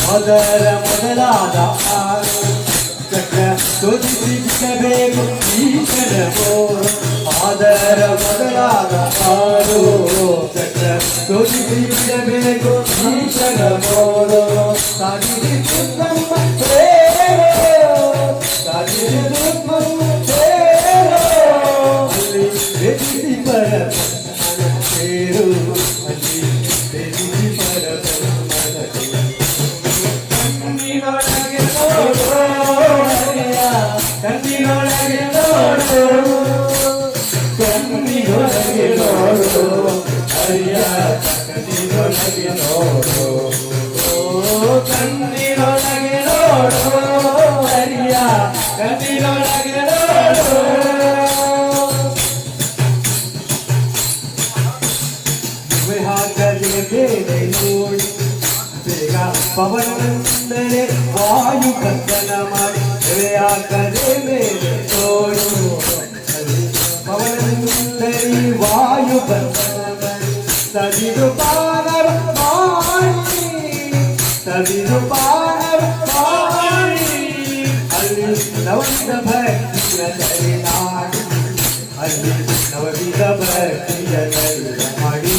ಮೊದಲಾದ ಆರು ಚಕ್ರ ಶೋಧಿಸಬೇಕು ಈಶ್ವರವೋ ಆದರ ಮೊದಲಾದ ಆರು ಚಕ್ರ ಶೋಧಿಸಬೇಕು ಈಶ್ವರವೋ ಸಾಗಿರಿ ಸುತ್ತಮ್ಮ ಸಾಗಿರಿ ಸುತ್ತಮ್ಮ ಅಲ್ಲಿ ಬೆಚ್ಚಿ ಪರ ಸೇರು ಅಲ್ಲಿ ಬೆಚ್ಚಿ ಪರ ಕಣ್ಣಿನೊಳಗೆ ನೋಡು ಕಣ್ಣಿನೊಳಗೆ ನೋಡು ಹರಿಯ ಕಣ್ಣಿನೊಳಗೆ ನೋಡು ಕಣ್ಣಿನೊಳಗೆ ನೋಡು ಹರಿಯ ಕಣ್ಣಿನೊಳಗೆ ನೋಡು ಹಾಕದೆ ಬೇರೆ ನೋಡಿ ಬೇಗ ಪವನಂದರೆ ವಾಯು ಕಂದನ ಮಾಡಿ ಹಾಕದೆ ಮೇಲೆ ತೋಡು ಪವನಂದರಿ ವಾಯು ಕಂದನ ಮಾಡಿ ಸದಿದು ಪಾನವ ಮಾಡಿ ಸದಿದು ಪಾನವ ಮಾಡಿ ಅಲ್ಲಿ ನವವಿಧ ಭಕ್ತಿಯ ನಾಡಿ ಅಲ್ಲಿ ನವವಿಧ ಭಕ್ತಿಯ ಮಾಡಿ